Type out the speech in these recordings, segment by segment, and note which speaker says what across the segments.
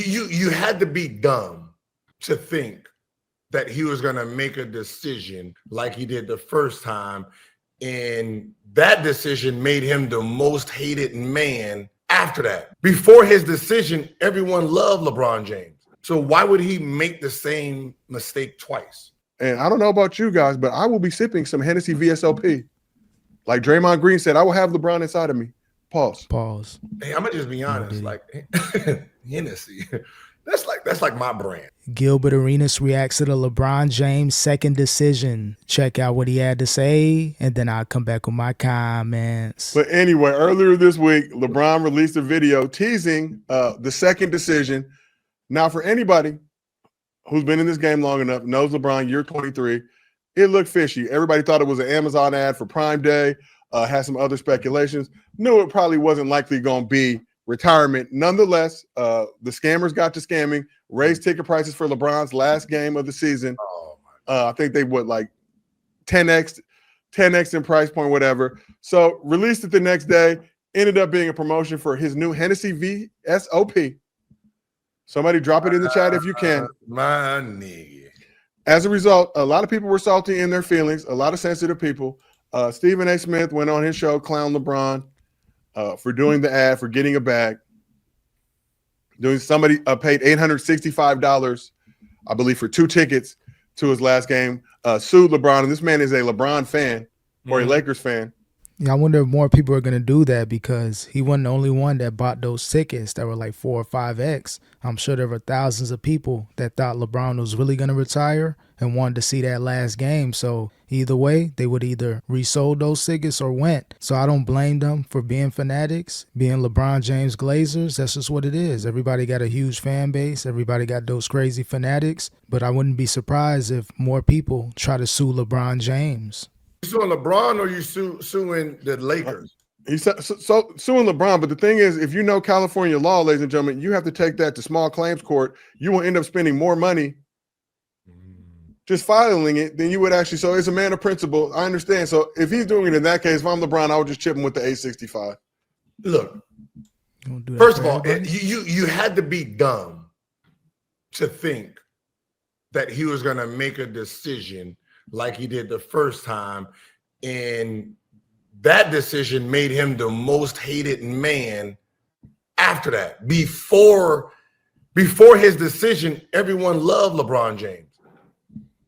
Speaker 1: You had to be dumb to think that he was going to make a decision like he did the first time, and that decision made him the most hated man after that. Before his decision, everyone loved LeBron James. So why would he make the same mistake twice?
Speaker 2: And I don't know about you guys, but I will be sipping some Hennessy VSOP. Like Draymond Green said, I will have LeBron inside of me. Pause.
Speaker 1: Hey, I'm gonna just be honest. Like Hennessy, that's like my brand.
Speaker 3: Gilbert Arenas reacts to the LeBron James second decision. Check out what he had to say, and then I'll come back with my comments.
Speaker 2: But anyway, earlier this week, LeBron released a video teasing the second decision. Now, for anybody who's been in this game long enough, knows LeBron, year 23, it looked fishy. Everybody thought it was an Amazon ad for Prime Day, had some other speculations. Knew it probably wasn't likely going to be retirement. Nonetheless, the scammers got to scamming, raised ticket prices for LeBron's last game of the season. I think they would like 10x in price point, whatever. So released it the next day, ended up being a promotion for his new Hennessy VSOP. Somebody drop it in the chat if you can.
Speaker 1: My nigga.
Speaker 2: As a result, a lot of people were salty in their feelings, a lot of sensitive people. Stephen A. Smith went on his show, Clown LeBron, for doing the ad, for getting a bag. Somebody paid $865, I believe, for 2 tickets to his last game, sued LeBron. And this man is a LeBron fan or a Lakers fan.
Speaker 3: Yeah, I wonder if more people are going to do that, because he wasn't the only one that bought those tickets that were like 4 or 5X. I'm sure there were thousands of people that thought LeBron was really going to retire and wanted to see that last game. So either way, they would either resold those tickets or went. So I don't blame them for being fanatics, being LeBron James Glazers. That's just what it is. Everybody got a huge fan base. Everybody got those crazy fanatics. But I wouldn't be surprised if more people try to sue LeBron James.
Speaker 1: You suing LeBron or you suing the Lakers?
Speaker 2: He's so suing LeBron, but the thing is, if you know California law, ladies and gentlemen, you have to take that to small claims court. You will end up spending more money just filing it than you would actually. So it's a man of principle. I understand. So if he's doing it in that case, if I'm LeBron, I would just chip him with the $865.
Speaker 1: Look, first of all, you had to be dumb to think that he was going to make a decision like he did the first time, and that decision made him the most hated man after that. Before his decision, everyone loved LeBron James.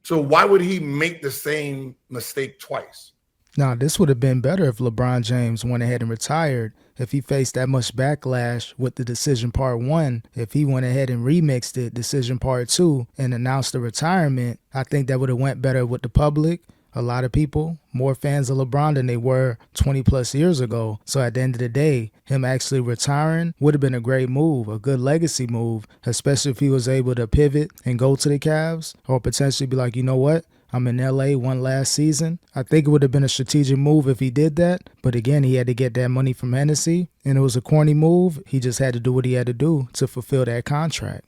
Speaker 1: So why would he make the same mistake twice?
Speaker 3: Now, this would have been better if LeBron James went ahead and retired. If he faced that much backlash with the decision part 1, if he went ahead and remixed it, decision part 2, and announced the retirement, I think that would have went better with the public. A lot of people, more fans of LeBron than they were 20 plus years ago. So at the end of the day, him actually retiring would have been a great move, a good legacy move, especially if he was able to pivot and go to the Cavs, or potentially be like, you know what? I'm in LA one last season. I think it would have been a strategic move if he did that. But again, he had to get that money from Hennessy, and it was a corny move. He just had to do what he had to do to fulfill that contract.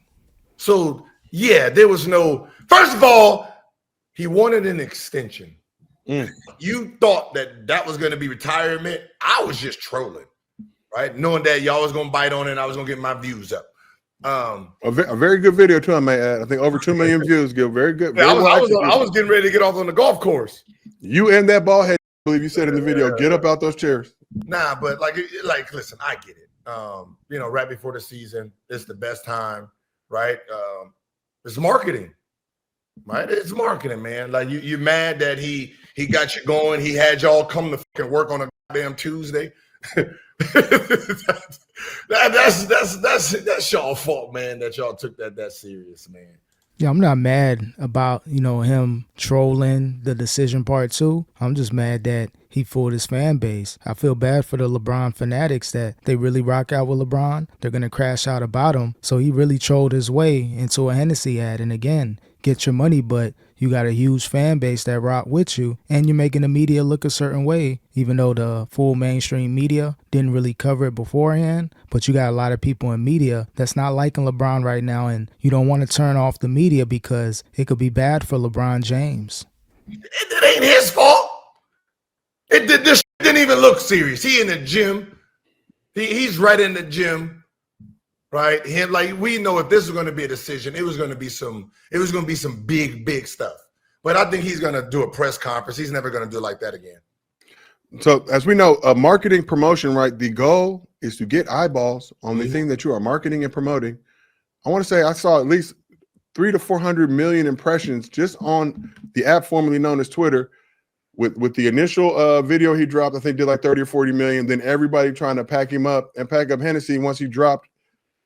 Speaker 1: So, yeah, there was no – first of all, he wanted an extension. You thought that was going to be retirement. I was just trolling, right? Knowing that y'all was going to bite on it and I was going to get my views up.
Speaker 2: A very good video too, I may add. I think over 2 million views. Gil, very good.
Speaker 1: Yeah, I was getting ready to get off on the golf course.
Speaker 2: You and that ball head, I believe you said in the video, get up out those chairs.
Speaker 1: Nah, but like, listen, I get it. Right before the season, it's the best time, right? It's marketing, right? It's marketing, man. Like you're mad that he got you going. He had y'all come to fucking work on a goddamn Tuesday. That's y'all fault, man, that y'all took that serious, man.
Speaker 3: Yeah, I'm not mad about, him trolling the decision part 2. I'm just mad that he fooled his fan base. I feel bad for the LeBron fanatics that they really rock out with LeBron. They're going to crash out about him. So he really trolled his way into a Hennessy ad. And again, get your money, but you got a huge fan base that rock with you, and you're making the media look a certain way, even though the full mainstream media didn't really cover it beforehand. But you got a lot of people in media that's not liking LeBron right now, and you don't want to turn off the media because it could be bad for LeBron James.
Speaker 1: It ain't his fault. This didn't even look serious. He in the gym. He's right in the gym. right? Him, like, we know if this was going to be a decision, it was going to be some big stuff. But I think he's going to do a press conference. He's never going to do it like that again.
Speaker 2: So as we know, marketing promotion, right? The goal is to get eyeballs on the thing that you are marketing and promoting. I want to say I saw at least 300 to 400 million impressions just on the app formerly known as Twitter. With the initial video he dropped, I think did like 30 or 40 million. Then everybody trying to pack him up and pack up Hennessy once he dropped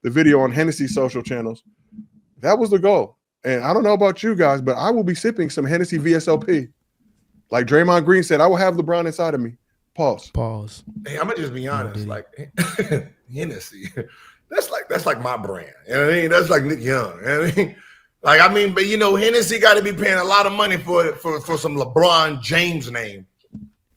Speaker 2: the video on Hennessy social channels. That was the goal. And I don't know about you guys, but I will be sipping some Hennessy VSOP. Like Draymond Green said, I will have LeBron inside of me. Pause.
Speaker 1: Hey, I'm gonna just be honest. Like Hennessy, that's like my brand. You know what I mean? That's like Nick Young. You know what I mean? Like, I mean, but Hennessy got to be paying a lot of money for some LeBron James name.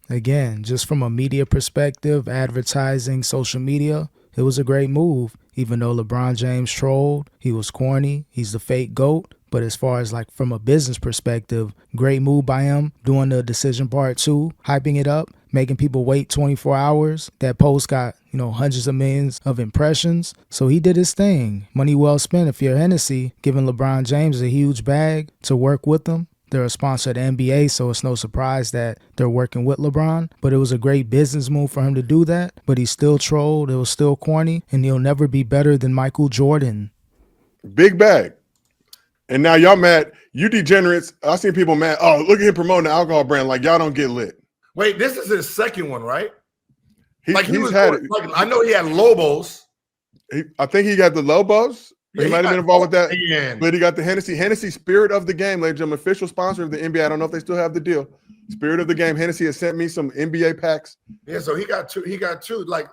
Speaker 3: Again, just from a media perspective, advertising, social media, it was a great move. Even though LeBron James trolled, he was corny, he's the fake GOAT. But as far as like from a business perspective, great move by him doing the decision part 2, hyping it up, making people wait 24 hours. That post got, hundreds of millions of impressions. So he did his thing. Money well spent if you're Hennessy, giving LeBron James a huge bag to work with them. They're a sponsor of the NBA, so it's no surprise that they're working with LeBron. But it was a great business move for him to do that. But he still trolled. It was still corny. And he'll never be better than Michael Jordan.
Speaker 2: Big bag. And now y'all mad. You degenerates. I seen people mad. Oh, look at him promoting the alcohol brand. Like, y'all don't get lit.
Speaker 1: Wait, this is his second one, right?
Speaker 2: I
Speaker 1: know he had Lobos.
Speaker 2: I think he got the Lobos.
Speaker 1: Yeah,
Speaker 2: he might have been involved with that.
Speaker 1: Man.
Speaker 2: But he got the Hennessy Spirit of the Game, ladies and gentlemen, official sponsor of the NBA. I don't know if they still have the deal. Spirit of the Game. Hennessy has sent me some NBA packs.
Speaker 1: Yeah, so he got two. Like,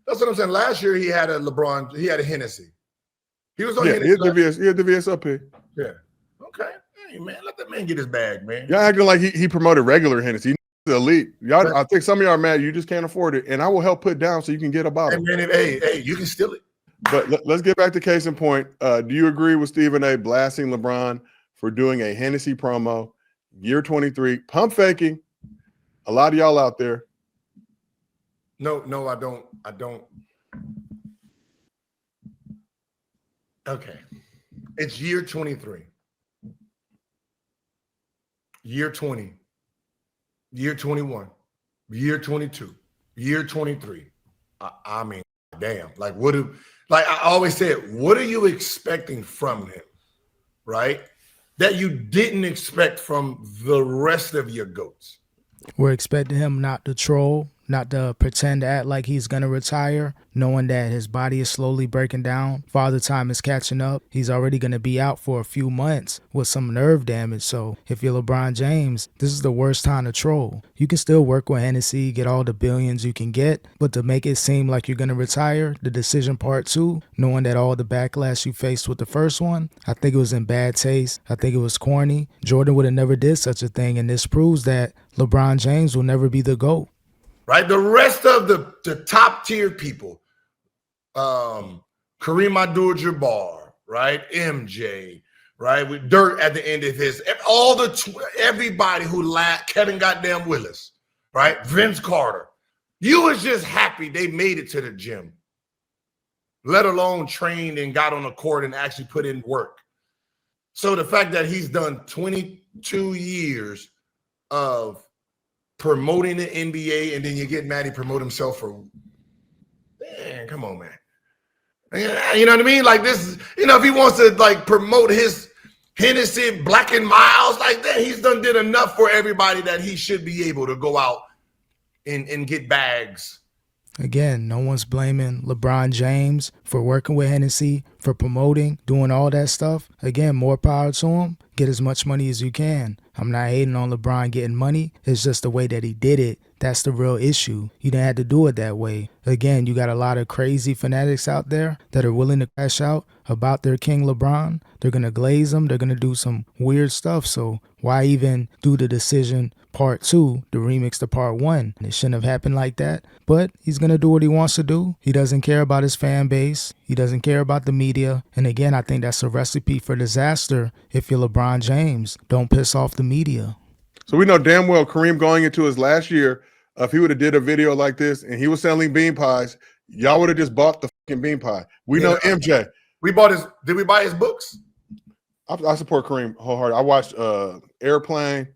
Speaker 1: that's what I'm saying. Last year he had a LeBron. He had a Hennessy. He was on Hennessy.
Speaker 2: He had the VSOP.
Speaker 1: Yeah. Okay. Hey, man, let that man get his bag, man.
Speaker 2: Y'all acting like he promoted regular Hennessy. The elite. Y'all, I think some of y'all are mad. You just can't afford it. And I will help put down so you can get a bottle.
Speaker 1: Hey, man, hey, you can steal it.
Speaker 2: But let's get back to case in point. Do you agree with Stephen A. blasting LeBron for doing a Hennessy promo, year 23, pump faking? A lot of y'all out there.
Speaker 1: No, I don't. Okay. It's year 23. Year 20. Year 21. Year 22. Year 23. I mean, damn. Like, like I always said, what are you expecting from him? Right? That you didn't expect from the rest of your GOATs.
Speaker 3: We're expecting him not to troll, not to pretend to act like he's going to retire, knowing that his body is slowly breaking down. Father time is catching up. He's already going to be out for a few months with some nerve damage. So if you're LeBron James, this is the worst time to troll. You can still work with Hennessy, get all the billions you can get, but to make it seem like you're going to retire, the decision part 2, knowing that all the backlash you faced with the first one, I think it was in bad taste. I think it was corny. Jordan would have never did such a thing, and this proves that LeBron James will never be the GOAT.
Speaker 1: Right? The rest of the top tier people, Kareem Abdul-Jabbar, right? MJ, right? With Dirt at the end of his, everybody who Kevin goddamn Willis, right? Vince Carter. You was just happy they made it to the gym, let alone trained and got on the court and actually put in work. So the fact that he's done 22 years of promoting the NBA, and then you get mad he promote himself for, man, come on, man. You know what I mean? Like this, if he wants to like promote his Hennessy, Black and Miles like that, he's did enough for everybody that he should be able to go out and get bags.
Speaker 3: Again, no one's blaming LeBron James for working with Hennessy, for promoting, doing all that stuff. Again, more power to him. Get as much money as you can. I'm not hating on LeBron getting money. It's just the way that he did it. That's the real issue. You didn't have to do it that way. Again, you got a lot of crazy fanatics out there that are willing to crash out about their king LeBron. They're going to glaze him. They're going to do some weird stuff. So why even do the decision part 2, the remix to part 1? It shouldn't have happened like that. But he's going to do what he wants to do. He doesn't care about his fan base. He doesn't care about the media. And again, I think that's a recipe for disaster if you're LeBron James. Don't piss off the media.
Speaker 2: So we know damn well Kareem going into his last year, if he would have did a video like this and he was selling bean pies, y'all would have just bought the bean pie. We know MJ.
Speaker 1: We bought his. Did we buy his books?
Speaker 2: I support Kareem wholeheartedly. I watched Airplane.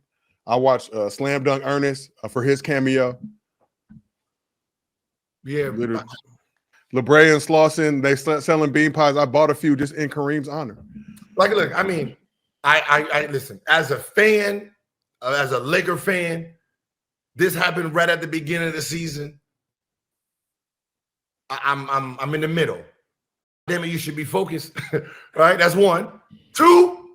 Speaker 2: I watched Slam Dunk Ernest for his cameo.
Speaker 1: Yeah.
Speaker 2: LeBray and Slauson, they selling bean pies. I bought a few just in Kareem's honor.
Speaker 1: Like, look, I mean, I listen, as a fan, as a Laker fan, this happened right at the beginning of the season. I'm in the middle. Damn it, you should be focused. Right? That's one. Two,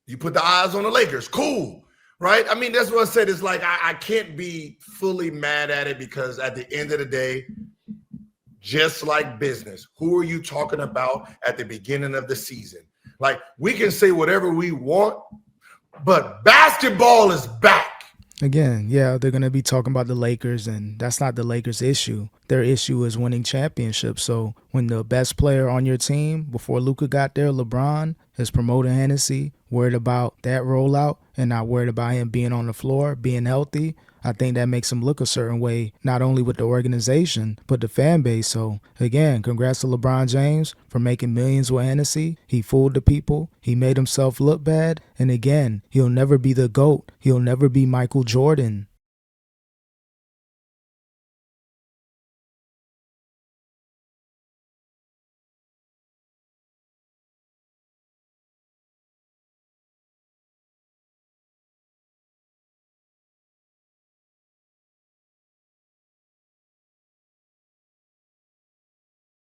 Speaker 1: you put the eyes on the Lakers. Cool. Right? I mean, that's what I said. It's like I can't be fully mad at it because at the end of the day, just like business, who are you talking about at the beginning of the season? Like, we can say whatever we want, but basketball is back.
Speaker 3: Again, yeah, they're going to be talking about the Lakers, and that's not the Lakers' issue. Their issue is winning championships. So when the best player on your team, before Luka got there, LeBron, is promoting Hennessy, worried about that rollout and not worried about him being on the floor, being healthy, I think that makes him look a certain way, not only with the organization, but the fan base. So, again, congrats to LeBron James for making millions with Hennessy. He fooled the people. He made himself look bad. And again, he'll never be the GOAT. He'll never be Michael Jordan.